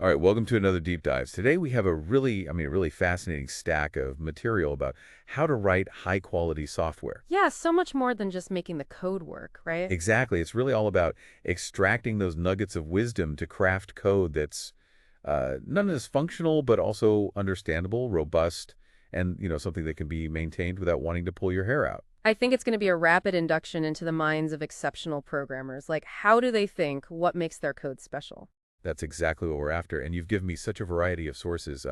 All right, welcome to another deep dive. Today we have a really fascinating stack of material about how to write high-quality software. Yeah, so much more than just making the code work, right? Exactly. It's really all about extracting those nuggets of wisdom to craft code that's not as functional, but also understandable, robust, and, something that can be maintained without wanting to pull your hair out. I think it's going to be a rapid induction into the minds of exceptional programmers. Like, how do they think? What makes their code special? That's exactly what we're after. And you've given me such a variety of sources.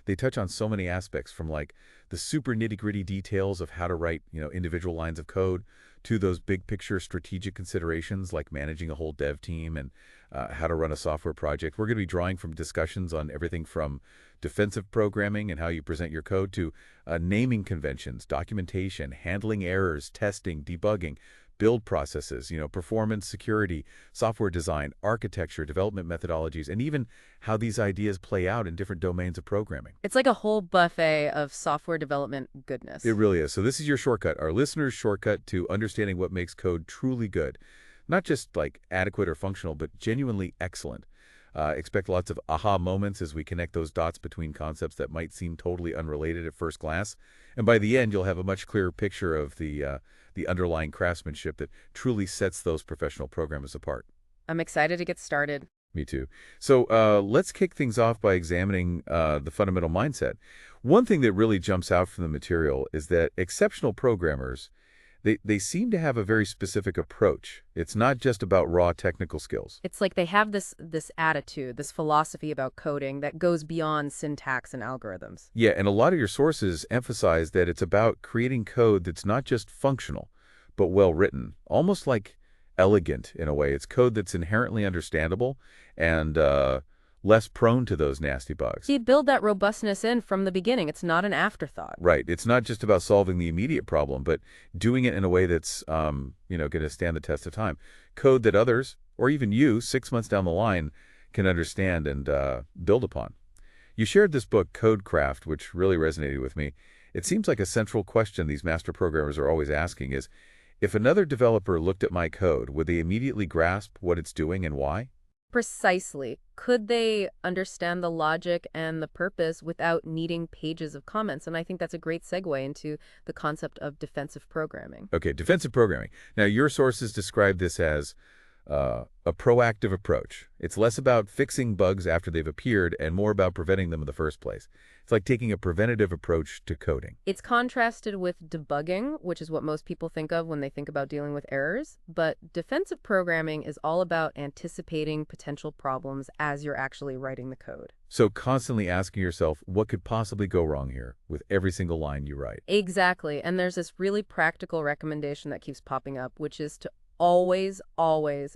They touch on so many aspects from like the super nitty-gritty details of how to write, individual lines of code to those big picture strategic considerations like managing a whole dev team and how to run a software project. We're going to be drawing from discussions on everything from defensive programming and how you present your code to naming conventions, documentation, handling errors, testing, debugging, build processes, performance, security, software design, architecture, development methodologies, and even how these ideas play out in different domains of programming. It's like a whole buffet of software development It goodness. really is. So this is your shortcut, our listeners' shortcut to understanding what makes code truly good. Not just like adequate or functional, but genuinely excellent. Expect lots of aha moments as we connect those dots between concepts that might seem totally unrelated at first glance. And by the end, you'll have a much clearer picture of the underlying craftsmanship that truly sets those professional programmers apart. I'm excited to get started. Me too. So let's kick things off by examining the fundamental mindset. One thing that really jumps out from the material is that exceptional programmers, they seem to have a very specific approach. It's not just about raw technical skills. It's like they have this attitude, this philosophy about coding that goes beyond syntax and algorithms. Yeah, and a lot of your sources emphasize that it's about creating code that's not just functional, but well written, almost like elegant in a way. It's code that's inherently understandable and less prone to those nasty bugs. You build that robustness in from the beginning. It's not an afterthought. Right. It's not just about solving the immediate problem, but doing it in a way that's, going to stand the test of time. Code that others, or even you, 6 months down the line, can understand and build upon. You shared this book, Codecraft, which really resonated with me. It seems like a central question these master programmers are always asking is, if another developer looked at my code, would they immediately grasp what it's doing and why? Precisely. Could they understand the logic and the purpose without needing pages of comments? And I think that's a great segue into the concept of defensive programming. Okay, defensive programming. Now, your sources describe this as a proactive approach. It's less about fixing bugs after they've appeared and more about preventing them in the first place. It's like taking a preventative approach to coding. It's contrasted with debugging, which is what most people think of when they think about dealing with errors. But defensive programming is all about anticipating potential problems as you're actually writing the code. So constantly asking yourself, what could possibly go wrong here with every single line you write? Exactly. And there's this really practical recommendation that keeps popping up, which is to always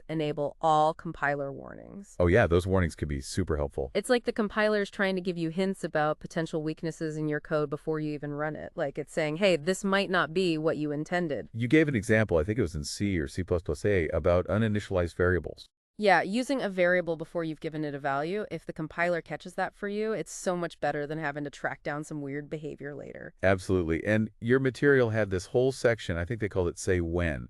enable all compiler warnings. Oh yeah, those warnings could be super helpful. It's like the compiler's trying to give you hints about potential weaknesses in your code before you even run it. Like it's saying, hey, this might not be what you intended. You gave an example, I think it was in C or C++A, about uninitialized variables. Yeah, using a variable before you've given it a value, if the compiler catches that for you, it's so much better than having to track down some weird behavior later. Absolutely. And your material had this whole section, I think they called it Say When,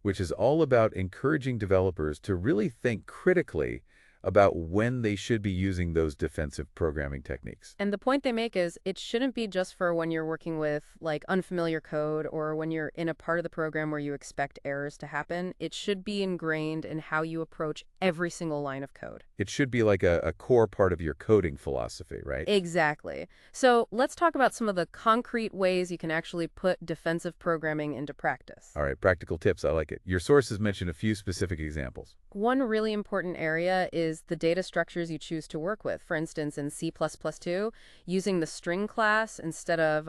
which is all about encouraging developers to really think critically about when they should be using those defensive programming techniques. And the point they make is it shouldn't be just for when you're working with like unfamiliar code or when you're in a part of the program where you expect errors to happen. It should be ingrained in how you approach every single line of code. It should be like a core part of your coding philosophy, right? Exactly. So let's talk about some of the concrete ways you can actually put defensive programming into practice. All right, practical tips. I like it. Your sources mention a few specific examples. One really important area is the data structures you choose to work with. For instance, in C++2, using the string class instead of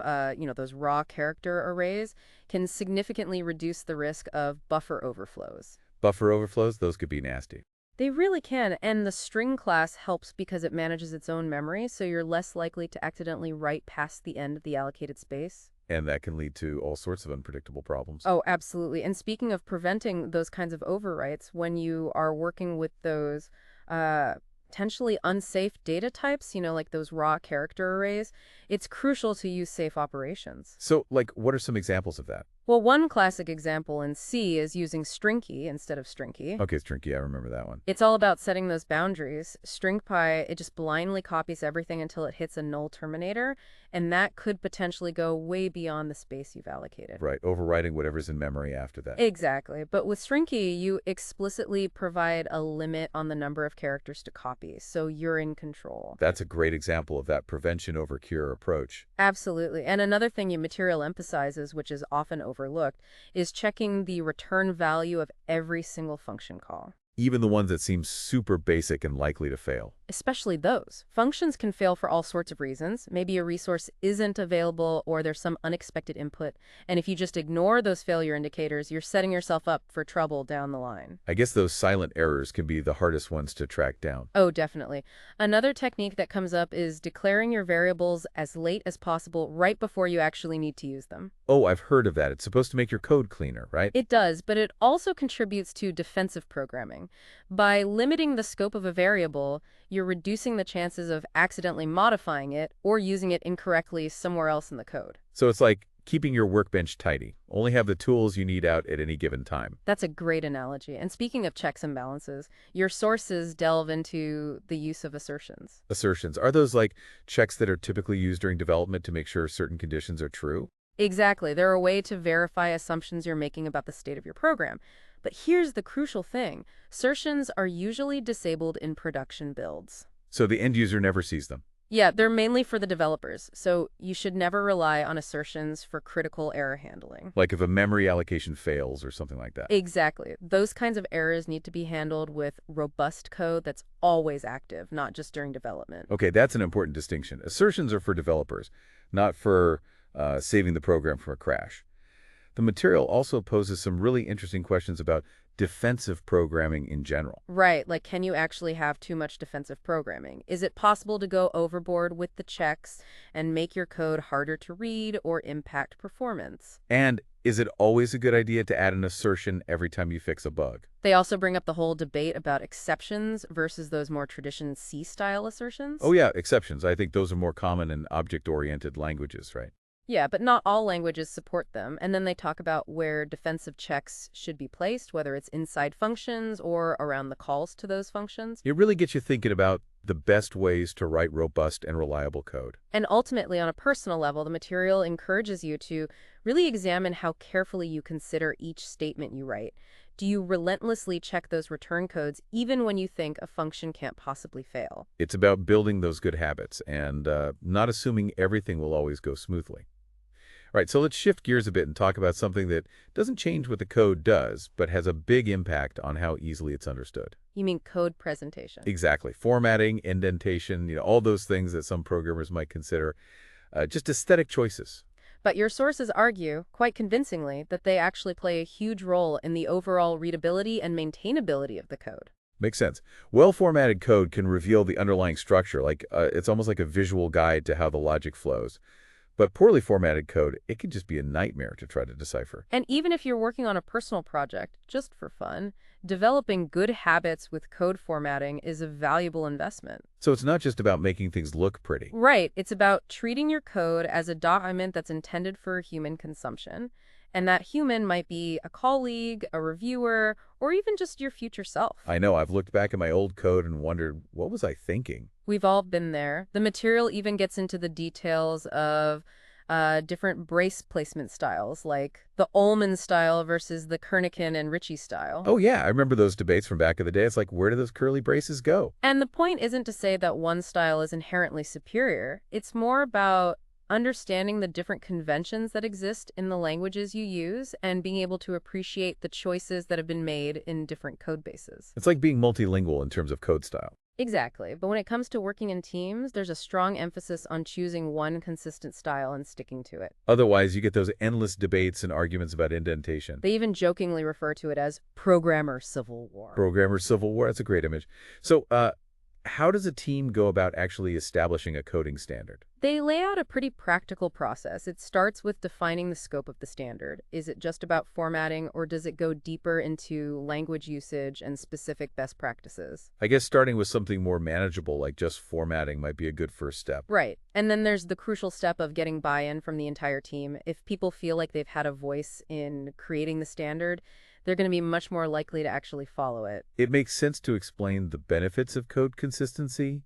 those raw character arrays can significantly reduce the risk of buffer overflows. Buffer overflows, those could be nasty. They really can, and the string class helps because it manages its own memory, so you're less likely to accidentally write past the end of the allocated space. And that can lead to all sorts of unpredictable problems. Oh, absolutely. And speaking of preventing those kinds of overwrites, when you are working with those potentially unsafe data types, like those raw character arrays, it's crucial to use safe operations. So, like, what are some examples of that? Well, one classic example in C is using string key instead of string key. Okay, Stringy, I remember that one. It's all about setting those boundaries. StringPy, it just blindly copies everything until it hits a null terminator, and that could potentially go way beyond the space you've allocated. Right, overwriting whatever's in memory after that. Exactly. But with StringKey, you explicitly provide a limit on the number of characters to copy, so you're in control. That's a great example of that prevention over cure approach. Absolutely. And another thing your material emphasizes, which is often overlooked, is checking the return value of every single function call. Even the ones that seem super basic and likely to fail. Especially those. Functions can fail for all sorts of reasons. Maybe a resource isn't available or there's some unexpected input. And if you just ignore those failure indicators, you're setting yourself up for trouble down the line. I guess those silent errors can be the hardest ones to track down. Oh, definitely. Another technique that comes up is declaring your variables as late as possible right before you actually need to use them. Oh, I've heard of that. It's supposed to make your code cleaner, right? It does, but it also contributes to defensive programming. By limiting the scope of a variable, you're reducing the chances of accidentally modifying it or using it incorrectly somewhere else in the code. So it's like keeping your workbench tidy. Only have the tools you need out at any given time. That's a great analogy. And speaking of checks and balances, your sources delve into the use of assertions. Assertions. Are those like checks that are typically used during development to make sure certain conditions are true? Exactly. They're a way to verify assumptions you're making about the state of your program. But here's the crucial thing. Assertions are usually disabled in production builds. So the end user never sees them. Yeah, they're mainly for the developers, so you should never rely on assertions for critical error handling. Like if a memory allocation fails or something like that. Exactly. Those kinds of errors need to be handled with robust code that's always active, not just during development. Okay, that's an important distinction. Assertions are for developers, not for saving the program from a crash. The material also poses some really interesting questions about defensive programming in general. Right, like can you actually have too much defensive programming? Is it possible to go overboard with the checks and make your code harder to read or impact performance? And is it always a good idea to add an assertion every time you fix a bug? They also bring up the whole debate about exceptions versus those more traditional C-style assertions. Oh yeah, exceptions. I think those are more common in object-oriented languages, right? Yeah, but not all languages support them. And then they talk about where defensive checks should be placed, whether it's inside functions or around the calls to those functions. It really gets you thinking about the best ways to write robust and reliable code. And ultimately, on a personal level, the material encourages you to really examine how carefully you consider each statement you write. Do you relentlessly check those return codes even when you think a function can't possibly fail? It's about building those good habits and not assuming everything will always go smoothly. All right, so let's shift gears a bit and talk about something that doesn't change what the code does, but has a big impact on how easily it's understood. You mean code presentation? Exactly. Formatting, indentation, all those things that some programmers might consider just aesthetic choices. But your sources argue, quite convincingly, that they actually play a huge role in the overall readability and maintainability of the code. Makes sense. Well-formatted code can reveal the underlying structure, like it's almost like a visual guide to how the logic flows. But poorly formatted code, it can just be a nightmare to try to decipher. And even if you're working on a personal project, just for fun, developing good habits with code formatting is a valuable investment. So it's not just about making things look pretty. Right. It's about treating your code as a document that's intended for human consumption. And that human might be a colleague, a reviewer, or even just your future self. I know, I've looked back at my old code and wondered, what was I thinking? We've all been there. The material even gets into the details of different brace placement styles, like the Ullman style versus the Kernighan and Ritchie style. Oh yeah, I remember those debates from back in the day. It's like, where do those curly braces go? And the point isn't to say that one style is inherently superior. It's more about understanding the different conventions that exist in the languages you use and being able to appreciate the choices that have been made in different code bases. It's like being multilingual in terms of code style. Exactly. But when it comes to working in teams, there's a strong emphasis on choosing one consistent style and sticking to it. Otherwise, you get those endless debates and arguments about indentation. They even jokingly refer to it as programmer civil war. Programmer civil war, that's a great image. So, how does a team go about actually establishing a coding standard? They lay out a pretty practical process. It starts with defining the scope of the standard. Is it just about formatting, or does it go deeper into language usage and specific best practices? I guess starting with something more manageable like just formatting might be a good first step. Right. And then there's the crucial step of getting buy-in from the entire team. If people feel like they've had a voice in creating the standard, they're going to be much more likely to actually follow it. It makes sense to explain the benefits of code consistency,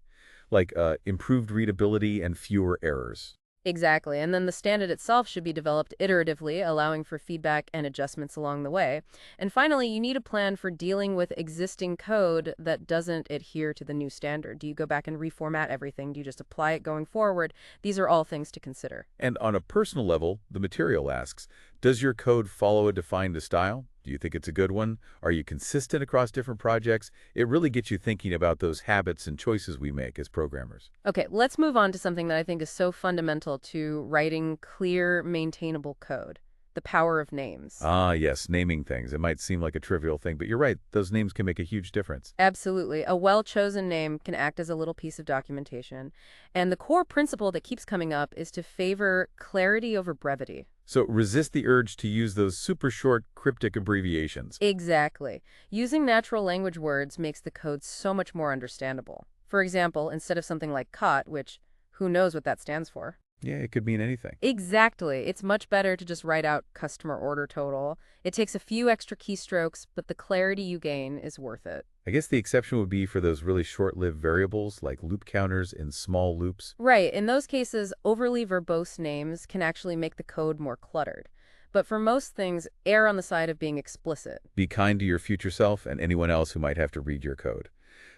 like improved readability and fewer errors. Exactly. And then the standard itself should be developed iteratively, allowing for feedback and adjustments along the way. And finally, you need a plan for dealing with existing code that doesn't adhere to the new standard. Do you go back and reformat everything? Do you just apply it going forward? These are all things to consider. And on a personal level, the material asks, does your code follow a defined style? Do you think it's a good one? Are you consistent across different projects? It really gets you thinking about those habits and choices we make as programmers. Okay, let's move on to something that I think is so fundamental to writing clear, maintainable code: the power of names. Ah, yes, naming things. It might seem like a trivial thing, but you're right. Those names can make a huge difference. Absolutely. A well-chosen name can act as a little piece of documentation. And the core principle that keeps coming up is to favor clarity over brevity. So resist the urge to use those super short, cryptic abbreviations. Exactly. Using natural language words makes the code so much more understandable. For example, instead of something like COT, which who knows what that stands for? Yeah, it could mean anything. Exactly. It's much better to just write out customer order total. It takes a few extra keystrokes, but the clarity you gain is worth it. I guess the exception would be for those really short-lived variables like loop counters in small loops. Right. In those cases, overly verbose names can actually make the code more cluttered. But for most things, err on the side of being explicit. Be kind to your future self and anyone else who might have to read your code.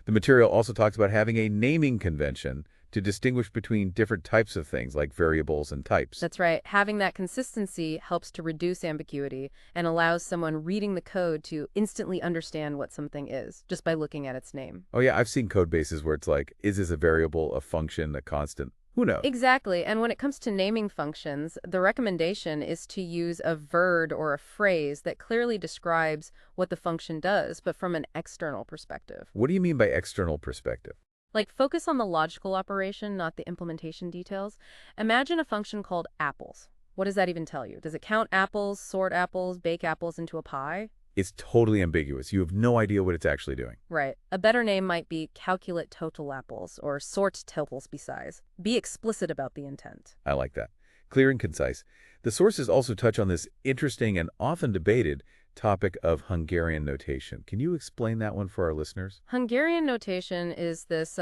The material also talks about having a naming convention to distinguish between different types of things like variables and types. That's right. Having that consistency helps to reduce ambiguity and allows someone reading the code to instantly understand what something is just by looking at its name. Oh yeah, I've seen code bases where it's like, is this a variable, a function, a constant? Who knows? Exactly. And when it comes to naming functions, the recommendation is to use a word or a phrase that clearly describes what the function does, but from an external perspective. What do you mean by external perspective? Like, focus on the logical operation, not the implementation details. Imagine a function called apples. What does that even tell you? Does it count apples, sort apples, bake apples into a pie? It's totally ambiguous. You have no idea what it's actually doing. Right. A better name might be calculate total apples or sort tuples besides. Be explicit about the intent. I like that. Clear and concise. The sources also touch on this interesting and often debated topic of Hungarian notation. Can you explain that one for our listeners? Hungarian notation is this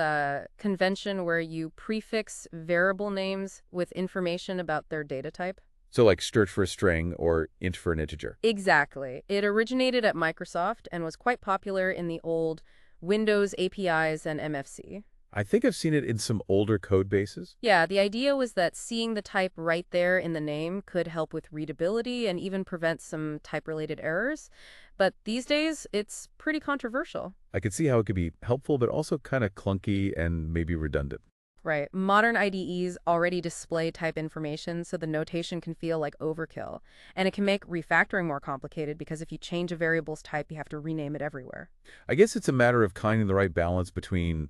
convention where you prefix variable names with information about their data type. So like strt for a string or int for an integer. Exactly. It originated at Microsoft and was quite popular in the old Windows APIs and MFC. I think I've seen it in some older code bases. Yeah, the idea was that seeing the type right there in the name could help with readability and even prevent some type-related errors. But these days, it's pretty controversial. I could see how it could be helpful, but also kind of clunky and maybe redundant. Right. Modern IDEs already display type information, so the notation can feel like overkill. And it can make refactoring more complicated because if you change a variable's type, you have to rename it everywhere. I guess it's a matter of finding the right balance between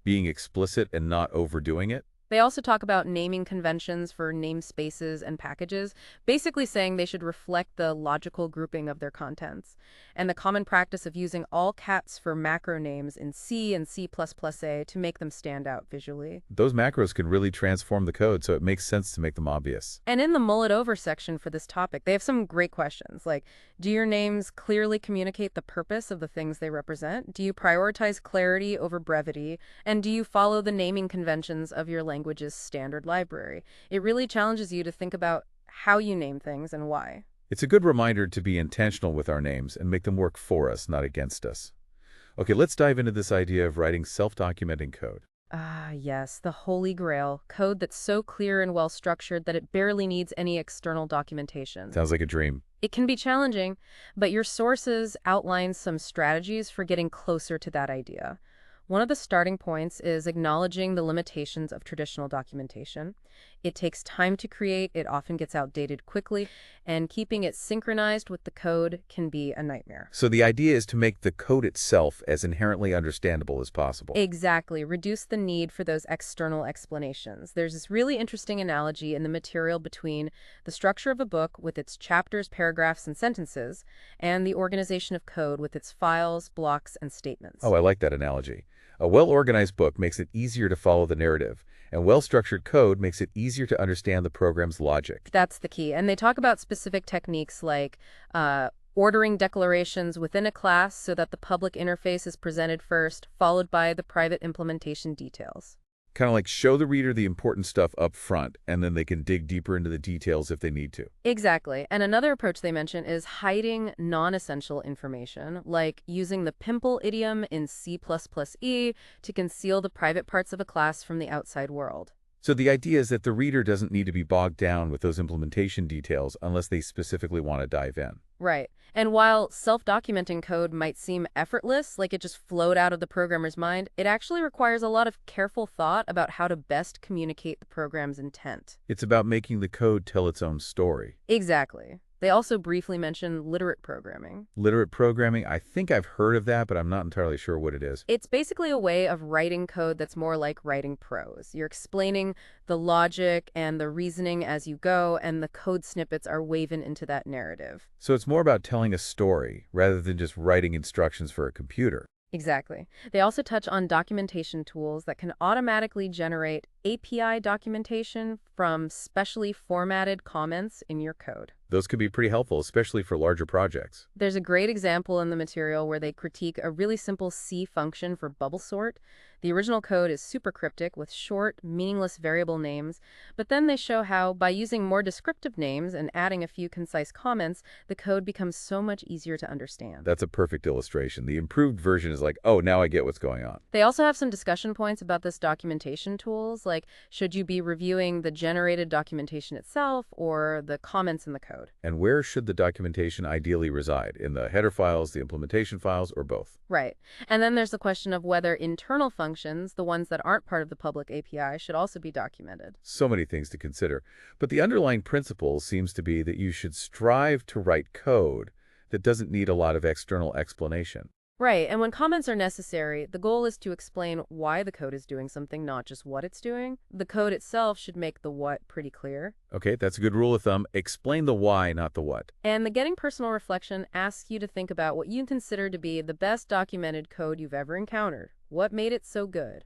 being explicit and not overdoing it. They also talk about naming conventions for namespaces and packages, basically saying they should reflect the logical grouping of their contents. And the common practice of using all caps for macro names in C and C++A to make them stand out visually. Those macros can really transform the code, so it makes sense to make them obvious. And in the mull it over section for this topic, they have some great questions, like, do your names clearly communicate the purpose of the things they represent? Do you prioritize clarity over brevity? And do you follow the naming conventions of your language's standard library? It really challenges you to think about how you name things and why. It's a good reminder to be intentional with our names and make them work for us, not against us. Okay, let's dive into this idea of writing self-documenting code. Ah, yes, the holy grail. Code that's so clear and well-structured that it barely needs any external documentation. Sounds like a dream. It can be challenging, but your sources outline some strategies for getting closer to that idea. One of the starting points is acknowledging the limitations of traditional documentation. It takes time to create, it often gets outdated quickly, and keeping it synchronized with the code can be a nightmare. So the idea is to make the code itself as inherently understandable as possible. Exactly. Reduce the need for those external explanations. There's this really interesting analogy in the material between the structure of a book with its chapters, paragraphs, and sentences, and the organization of code with its files, blocks, and statements. Oh, I like that analogy. A well-organized book makes it easier to follow the narrative, and well-structured code makes it easier to understand the program's logic. That's the key. And they talk about specific techniques like ordering declarations within a class so that the public interface is presented first, followed by the private implementation details. Kind of like show the reader the important stuff up front, and then they can dig deeper into the details if they need to. Exactly. And another approach they mention is hiding non-essential information, like using the pimple idiom in C++E to conceal the private parts of a class from the outside world. So the idea is that the reader doesn't need to be bogged down with those implementation details unless they specifically want to dive in. Right. And while self-documenting code might seem effortless, like it just flowed out of the programmer's mind, it actually requires a lot of careful thought about how to best communicate the program's intent. It's about making the code tell its own story. Exactly. They also briefly mention literate programming. Literate programming, I think I've heard of that, but I'm not entirely sure what it is. It's basically a way of writing code that's more like writing prose. You're explaining the logic and the reasoning as you go, and the code snippets are woven into that narrative. So it's more about telling a story rather than just writing instructions for a computer. Exactly. They also touch on documentation tools that can automatically generate API documentation from specially formatted comments in your code. Those could be pretty helpful, especially for larger projects. There's a great example in the material where they critique a really simple C function for bubble sort. The original code is super cryptic with short, meaningless variable names, but then they show how, by using more descriptive names and adding a few concise comments, the code becomes so much easier to understand. That's a perfect illustration. The improved version is like, oh, now I get what's going on. They also have some discussion points about this documentation tools, like should you be reviewing the generated documentation itself or the comments in the code? And where should the documentation ideally reside? In the header files, the implementation files, or both? Right. And then there's the question of whether internal functions, the ones that aren't part of the public API, should also be documented. So many things to consider. But the underlying principle seems to be that you should strive to write code that doesn't need a lot of external explanation. Right, and when comments are necessary, the goal is to explain why the code is doing something, not just what it's doing. The code itself should make the what pretty clear. Okay, that's a good rule of thumb. Explain the why, not the what. And the Getting Personal reflection asks you to think about what you consider to be the best documented code you've ever encountered. What made it so good?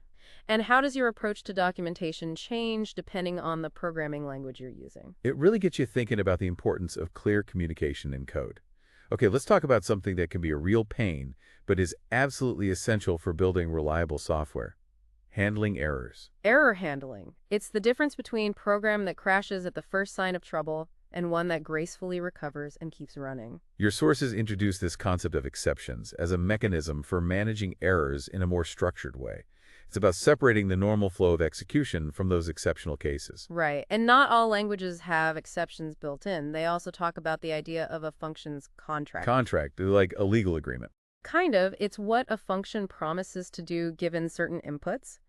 And how does your approach to documentation change depending on the programming language you're using? It really gets you thinking about the importance of clear communication in code. Okay, let's talk about something that can be a real pain, but is absolutely essential for building reliable software. Handling errors. Error handling. It's the difference between program that crashes at the first sign of trouble and one that gracefully recovers and keeps running. Your sources introduce this concept of exceptions as a mechanism for managing errors in a more structured way. It's about separating the normal flow of execution from those exceptional cases. Right. And not all languages have exceptions built in. They also talk about the idea of a function's contract. Contract, like a legal agreement. Kind of. It's what a function promises to do given certain inputs.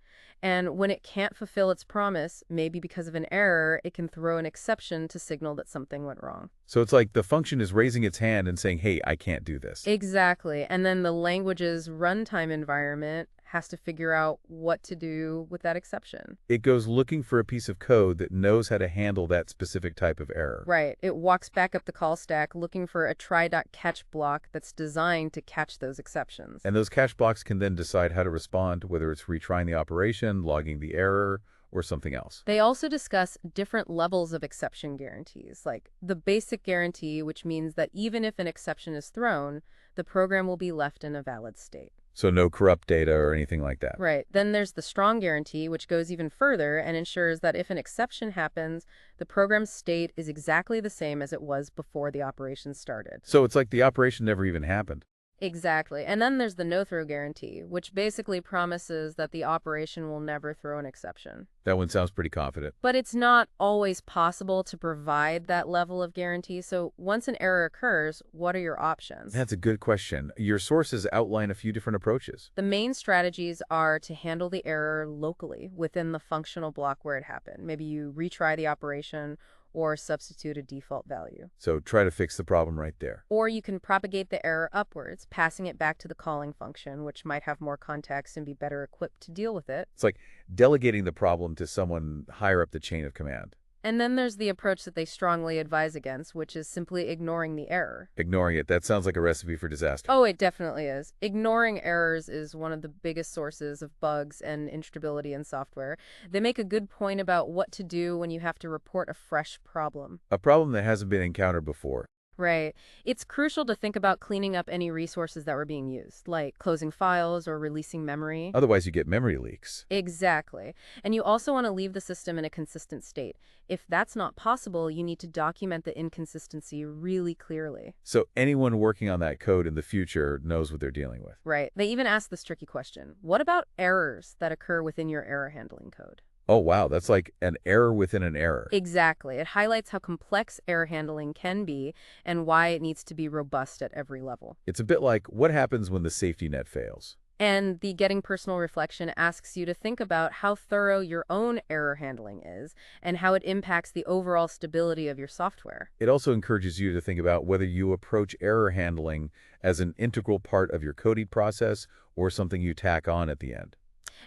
And when it can't fulfill its promise, maybe because of an error, it can throw an exception to signal that something went wrong. So it's like the function is raising its hand and saying, hey, I can't do this. Exactly. And then the language's runtime environment has to figure out what to do with that exception. It goes looking for a piece of code that knows how to handle that specific type of error. Right. It walks back up the call stack looking for a try.catch block that's designed to catch those exceptions. And those catch blocks can then decide how to respond, whether it's retrying the operation, logging the error, or something else. They also discuss different levels of exception guarantees, like the basic guarantee, which means that even if an exception is thrown, the program will be left in a valid state. So no corrupt data or anything like that. Right. Then there's the strong guarantee, which goes even further and ensures that if an exception happens, the program's state is exactly the same as it was before the operation started. So it's like the operation never even happened. Exactly. And then there's the no-throw guarantee, which basically promises that the operation will never throw an exception. That one sounds pretty confident. But it's not always possible to provide that level of guarantee. So once an error occurs, what are your options? That's a good question. Your sources outline a few different approaches. The main strategies are to handle the error locally within the functional block where it happened. Maybe you retry the operation or substitute a default value. So try to fix the problem right there. Or you can propagate the error upwards, passing it back to the calling function, which might have more context and be better equipped to deal with it. It's like delegating the problem to someone higher up the chain of command. And then there's the approach that they strongly advise against, which is simply ignoring the error. Ignoring it, that sounds like a recipe for disaster. Oh, it definitely is. Ignoring errors is one of the biggest sources of bugs and instability in software. They make a good point about what to do when you have to report a fresh problem. A problem that hasn't been encountered before. Right. It's crucial to think about cleaning up any resources that were being used, like closing files or releasing memory. Otherwise, you get memory leaks. Exactly. And you also want to leave the system in a consistent state. If that's not possible, you need to document the inconsistency really clearly. So anyone working on that code in the future knows what they're dealing with. Right. They even ask this tricky question. What about errors that occur within your error handling code? Oh, wow, that's like an error within an error. Exactly. It highlights how complex error handling can be and why it needs to be robust at every level. It's a bit like what happens when the safety net fails. And the Getting Personal reflection asks you to think about how thorough your own error handling is and how it impacts the overall stability of your software. It also encourages you to think about whether you approach error handling as an integral part of your coding process or something you tack on at the end.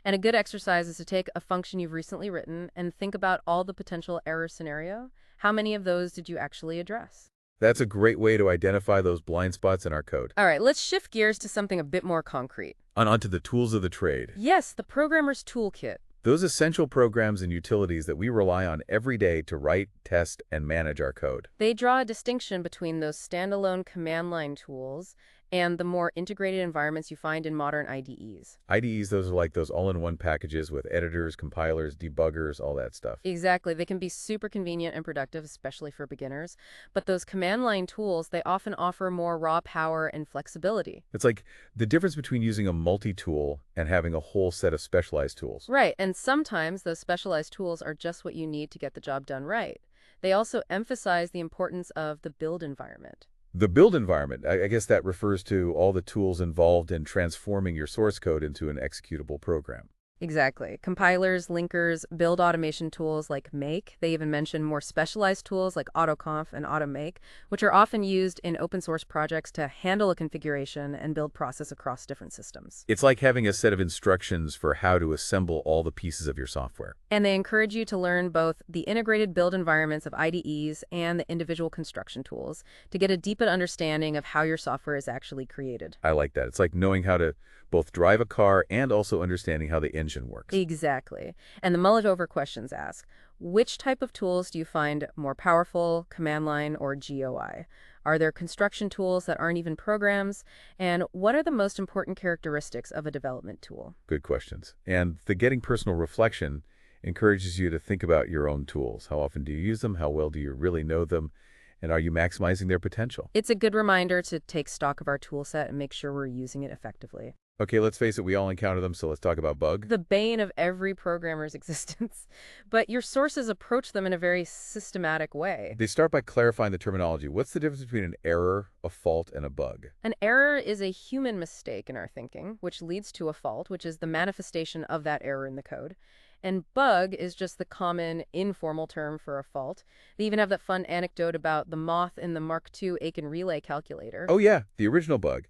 And a good exercise is to take a function you've recently written and think about all the potential error scenario. How many of those did you actually address? That's a great way to identify those blind spots in our code. All right, let's shift gears to something a bit more concrete. Onto the tools of the trade. Yes, the programmer's toolkit. Those essential programs and utilities that we rely on every day to write, test, and manage our code. They draw a distinction between those standalone command line tools and the more integrated environments you find in modern IDEs. IDEs, those are like those all-in-one packages with editors, compilers, debuggers, all that stuff. Exactly. They can be super convenient and productive, especially for beginners. But those command line tools, they often offer more raw power and flexibility. It's like the difference between using a multi-tool and having a whole set of specialized tools. Right. And sometimes those specialized tools are just what you need to get the job done right. They also emphasize the importance of the build environment. The build environment, I guess that refers to all the tools involved in transforming your source code into an executable program. Exactly. Compilers, linkers, build automation tools like Make. They even mention more specialized tools like AutoConf and AutoMake, which are often used in open source projects to handle a configuration and build process across different systems. It's like having a set of instructions for how to assemble all the pieces of your software. And they encourage you to learn both the integrated build environments of IDEs and the individual construction tools to get a deeper understanding of how your software is actually created. I like that. It's like knowing how to both drive a car and also understanding how the engine works. Exactly. And the mull it over questions ask, which type of tools do you find more powerful, command line or GUI? Are there construction tools that aren't even programs? And what are the most important characteristics of a development tool? Good questions. And the Getting Personal reflection encourages you to think about your own tools. How often do you use them? How well do you really know them? And are you maximizing their potential? It's a good reminder to take stock of our tool set and make sure we're using it effectively. Okay, let's face it, we all encounter them, so let's talk about bug. The bane of every programmer's existence. But your sources approach them in a very systematic way. They start by clarifying the terminology. What's the difference between an error, a fault, and a bug? An error is a human mistake in our thinking, which leads to a fault, which is the manifestation of that error in the code. And bug is just the common informal term for a fault. They even have that fun anecdote about the moth in the Mark II Aiken relay calculator. Oh yeah, the original bug.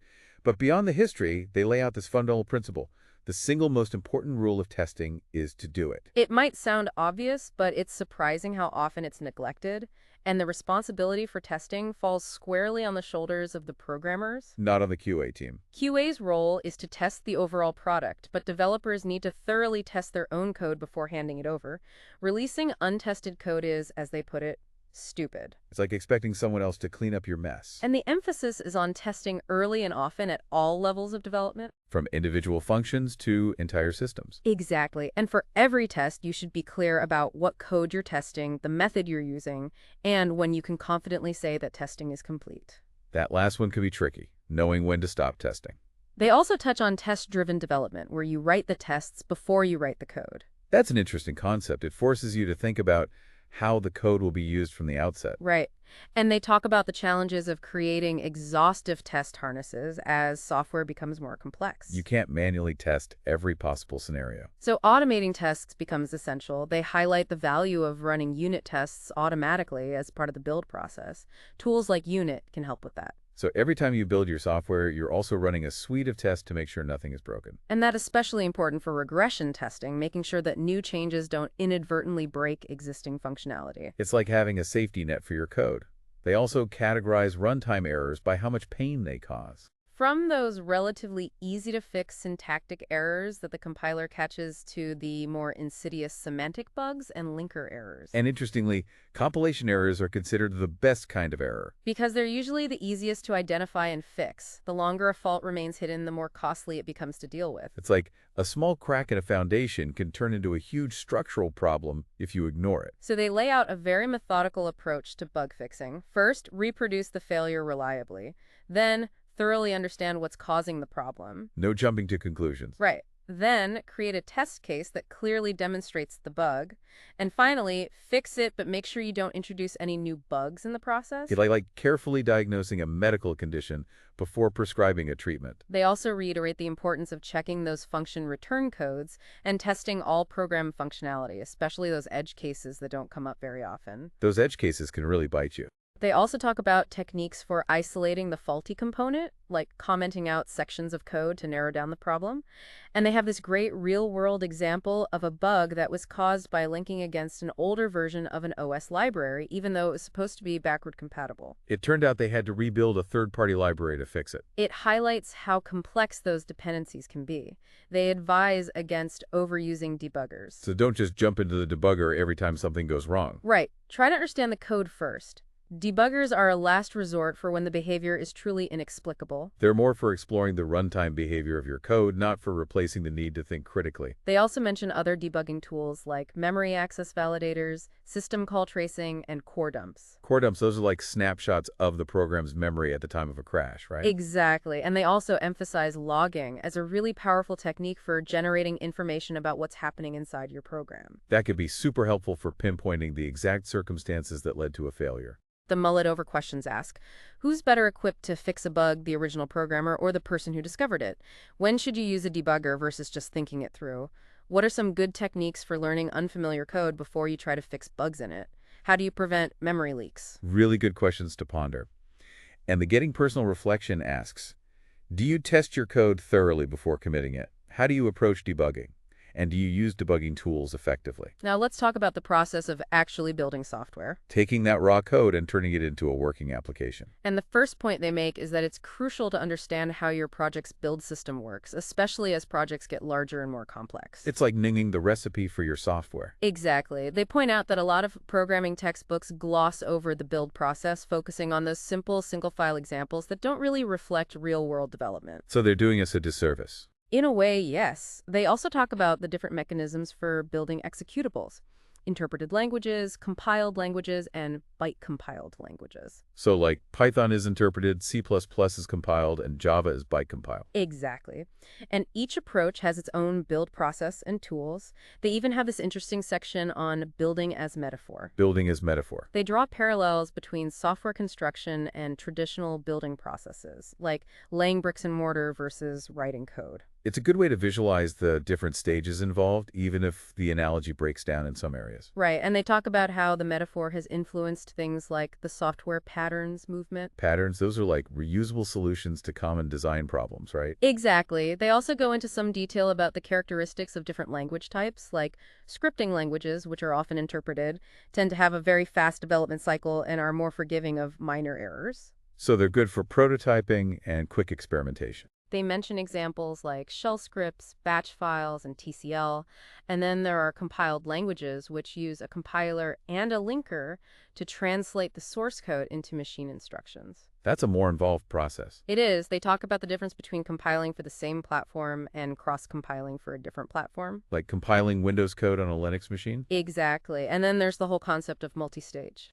But beyond the history, they lay out this fundamental principle. The single most important rule of testing is to do it. It might sound obvious, but it's surprising how often it's neglected. And the responsibility for testing falls squarely on the shoulders of the programmers. Not on the QA team. QA's role is to test the overall product, but developers need to thoroughly test their own code before handing it over. Releasing untested code is, as they put it, stupid. It's like expecting someone else to clean up your mess. And the emphasis is on testing early and often at all levels of development. From individual functions to entire systems. Exactly. And for every test, you should be clear about what code you're testing, the method you're using, and when you can confidently say that testing is complete. That last one can be tricky. knowing when to stop testing. They also touch on test-driven development, where you write the tests before you write the code. That's an interesting concept. It forces you to think about how the code will be used from the outset. Right. And they talk about the challenges of creating exhaustive test harnesses as software becomes more complex. You can't manually test every possible scenario. So automating tests becomes essential. They highlight the value of running unit tests automatically as part of the build process. Tools like Unit can help with that. So every time you build your software, you're also running a suite of tests to make sure nothing is broken. And that's especially important for regression testing, making sure that new changes don't inadvertently break existing functionality. It's like having a safety net for your code. They also categorize runtime errors by how much pain they cause. From those relatively easy-to-fix syntactic errors that the compiler catches to the more insidious semantic bugs and linker errors. And interestingly, compilation errors are considered the best kind of error. Because they're usually the easiest to identify and fix. The longer a fault remains hidden, the more costly it becomes to deal with. It's like a small crack in a foundation can turn into a huge structural problem if you ignore it. So they lay out a very methodical approach to bug fixing. First, reproduce the failure reliably. Then, thoroughly understand what's causing the problem. No jumping to conclusions. Right. Then, create a test case that clearly demonstrates the bug. And finally, fix it, but make sure you don't introduce any new bugs in the process. It's like carefully diagnosing a medical condition before prescribing a treatment. They also reiterate the importance of checking those function return codes and testing all program functionality, especially those edge cases that don't come up very often. Those edge cases can really bite you. They also talk about techniques for isolating the faulty component, like commenting out sections of code to narrow down the problem. And they have this great real-world example of a bug that was caused by linking against an older version of an OS library, even though it was supposed to be backward compatible. It turned out they had to rebuild a third-party library to fix it. It highlights how complex those dependencies can be. They advise against overusing debuggers. So don't just jump into the debugger every time something goes wrong. Right. Try to understand the code first. Debuggers are a last resort for when the behavior is truly inexplicable. They're more for exploring the runtime behavior of your code, not for replacing the need to think critically. They also mention other debugging tools like memory access validators, system call tracing, and core dumps. Core dumps, those are like snapshots of the program's memory at the time of a crash, right? Exactly. And they also emphasize logging as a really powerful technique for generating information about what's happening inside your program. That could be super helpful for pinpointing the exact circumstances that led to a failure. The mullet over questions ask, who's better equipped to fix a bug, the original programmer or the person who discovered it? When should you use a debugger versus just thinking it through? What are some good techniques for learning unfamiliar code before you try to fix bugs in it? How do you prevent memory leaks? Really good questions to ponder. And the Getting Personal Reflection asks, do you test your code thoroughly before committing it? How do you approach debugging? And do you use debugging tools effectively? Now let's talk about the process of actually building software. Taking that raw code and turning it into a working application. And the first point they make is that it's crucial to understand how your project's build system works, especially as projects get larger and more complex. It's like knowing the recipe for your software. Exactly. They point out that a lot of programming textbooks gloss over the build process, focusing on those simple single-file examples that don't really reflect real-world development. So they're doing us a disservice. In a way, yes. They also talk about the different mechanisms for building executables. Interpreted languages, compiled languages, and byte-compiled languages. So like Python is interpreted, C++ is compiled, and Java is byte compiled. Exactly. And each approach has its own build process and tools. They even have this interesting section on building as metaphor. Building as metaphor. They draw parallels between software construction and traditional building processes, like laying bricks and mortar versus writing code. It's a good way to visualize the different stages involved, even if the analogy breaks down in some areas. Right, and they talk about how the metaphor has influenced things like the software patterns movement. Patterns, those are like reusable solutions to common design problems, right? Exactly. They also go into some detail about the characteristics of different language types, like scripting languages, which are often interpreted, tend to have a very fast development cycle and are more forgiving of minor errors. So they're good for prototyping and quick experimentation. They mention examples like shell scripts, batch files, and TCL, and then there are compiled languages which use a compiler and a linker to translate the source code into machine instructions. That's a more involved process. It is. They talk about the difference between compiling for the same platform and cross-compiling for a different platform. Like compiling Windows code on a Linux machine? Exactly. And then there's the whole concept of multi-stage.